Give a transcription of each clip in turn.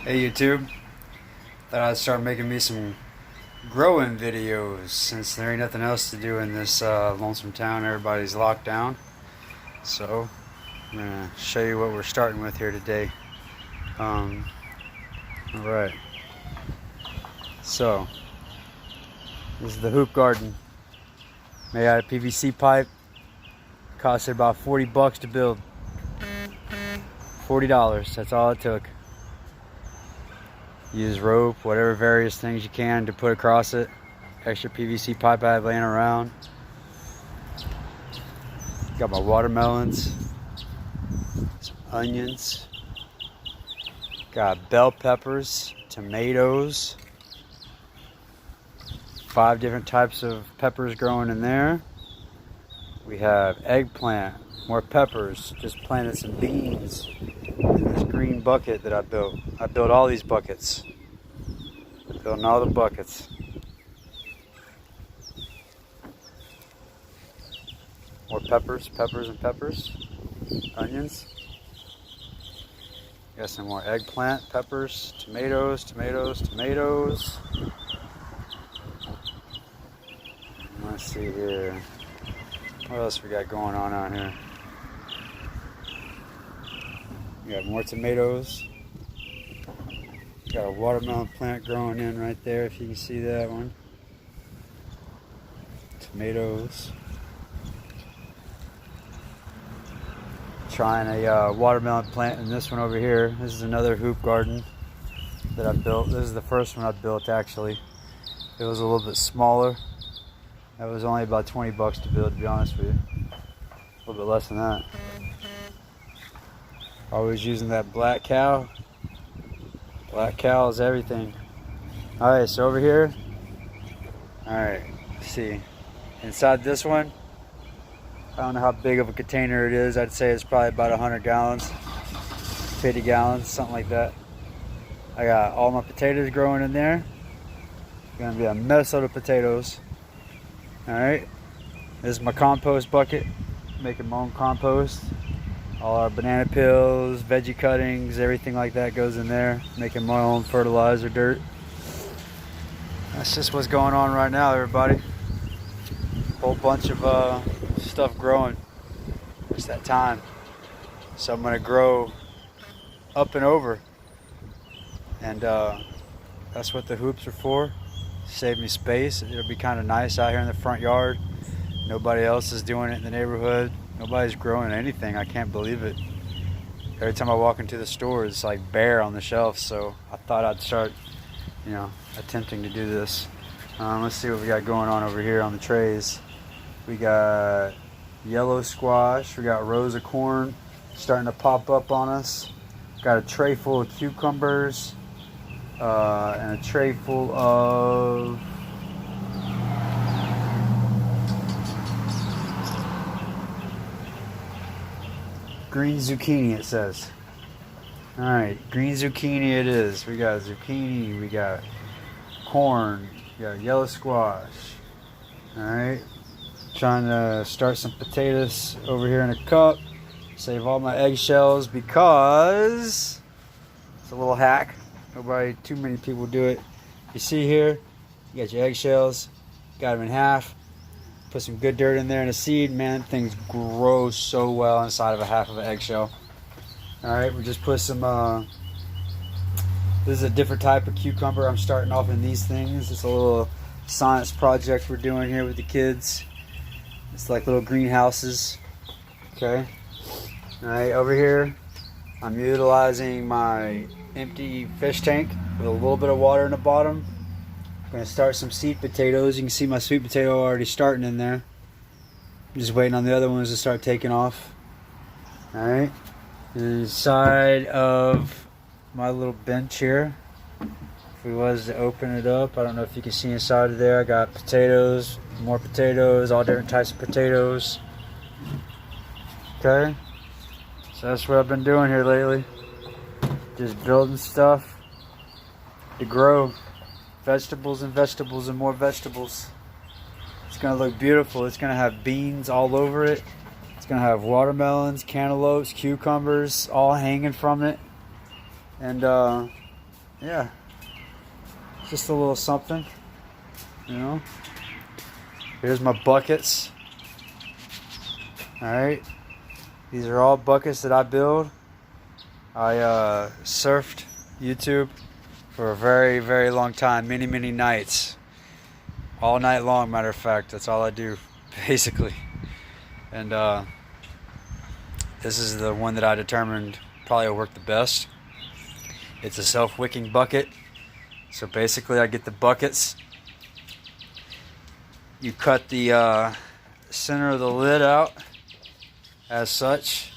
Hey YouTube, thought I'd start making me some growing videos since there ain't nothing else to do in this lonesome town. Everybody's locked down. So I'm gonna show you what we're starting with here today. Alright, so this is the hoop garden made out of PVC pipe. Costed about 40 bucks to build. $40, that's all it took. Use rope, whatever various things you can to put across it. Extra PVC pipe I have laying around. Got my watermelons, some onions, got bell peppers, tomatoes, 5 different types of peppers growing in there. We have eggplant, more peppers, just planted some beans in this green bucket that I built. I built all these buckets. Building all the buckets. More peppers, and peppers. Onions. Got some more eggplant, peppers, tomatoes. Let's see here. What else we got going on out here? We got more tomatoes. Got a watermelon plant growing in right there, if you can see that one. Tomatoes. Trying a watermelon plant in this one over here. This is another hoop garden that I built. This is the first one I built actually. It was a little bit smaller. That was only about 20 bucks to build, to be honest with you. A little bit less than that. Always using that black cow. Black cow is everything. Alright, so over here. Alright, let's see. Inside this one, I don't know how big of a container it is. I'd say it's probably about 100 gallons. 50 gallons, something like that. I got all my potatoes growing in there. It's gonna be a mess of the potatoes. Alright, this is my compost bucket, making my own compost. All our banana peels, veggie cuttings, everything like that goes in there, making my own fertilizer dirt. That's just what's going on right now, everybody. Whole bunch of stuff growing. It's that time. So I'm gonna grow up and over. And that's what the hoops are for. Save me space. It'll be kind of nice out here in the front yard. Nobody else is doing it in the neighborhood. Nobody's growing anything. I can't believe it. Every time I walk into the store, it's like bare on the shelves. So I thought I'd start, attempting to do this. Let's see what we got going on over here on the trays. We got yellow squash. We got rows of corn starting to pop up on us. Got a tray full of cucumbers. And a tray full of green zucchini, it says. Alright, green zucchini it is. We got zucchini, we got corn, we got yellow squash. Alright, trying to start some potatoes over here in a cup. Save all my eggshells because it's a little hack. Too many people do it. You see here, you got your eggshells, got them in half, put some good dirt in there and a seed. Man, things grow so well inside of a half of an eggshell. Alright, we just put some, this is a different type of cucumber. I'm starting off in these things. It's a little science project we're doing here with the kids. It's like little greenhouses. Okay. Alright, over here, I'm utilizing my empty fish tank with a little bit of water in the bottom. I'm going to start some seed potatoes. You can see my sweet potato already starting in there. I'm just waiting on the other ones to start taking off. Alright. Inside of my little bench here, if we was to open it up, I don't know if you can see inside of there. I got potatoes, more potatoes, all different types of potatoes. Okay. So that's what I've been doing here lately. Just building stuff to grow vegetables and more vegetables. It's gonna look beautiful. It's gonna have beans all over it. It's gonna have watermelons, cantaloupes, cucumbers all hanging from it. And yeah, just a little something, you know. Here's my buckets. All right, these are all buckets that I build. I surfed YouTube for a very, very long time, many, many nights, all night long. Matter of fact, that's all I do, basically. And this is the one that I determined probably will work the best. It's a self-wicking bucket. So basically, I get the buckets. You cut the center of the lid out as such.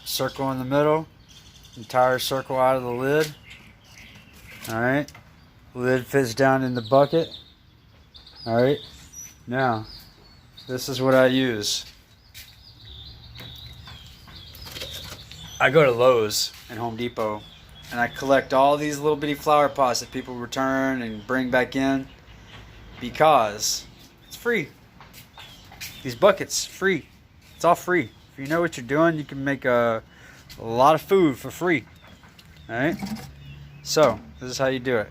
Circle in the middle. Entire circle out of the lid. Alright. Lid fits down in the bucket. Alright. Now, this is what I use. I go to Lowe's and Home Depot and I collect all these little bitty flower pots that people return and bring back in because it's free. These buckets, free. It's all free. If you know what you're doing, you can make a lot of food for free. Alright? So, this is how you do it.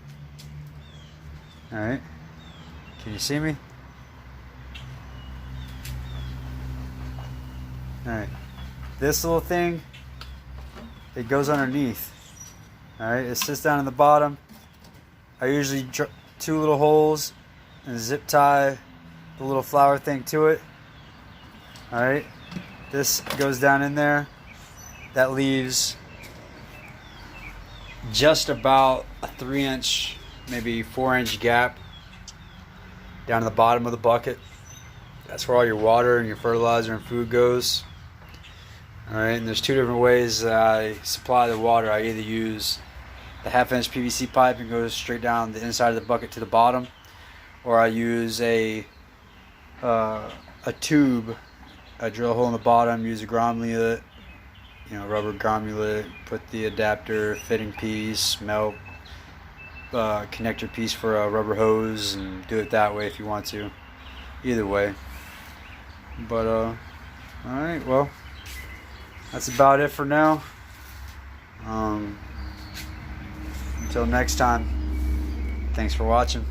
Alright? Can you see me? Alright. This little thing, it goes underneath. Alright, it sits down in the bottom. I usually two little holes and zip tie the little flower thing to it. Alright, this goes down in there. That leaves just about a 3-inch, maybe 4-inch gap down to the bottom of the bucket. That's where all your water and your fertilizer and food goes. Alright, and there's two different ways that I supply the water. I either use the 1/2-inch PVC pipe and goes straight down the inside of the bucket to the bottom, or I use a tube. I drill a hole in the bottom, use a grommet, rubber grommet, put the adapter, fitting piece, melt connector piece for a rubber hose, and do it that way if you want to. Either way. But alright, well, that's about it for now. Until next time, thanks for watching.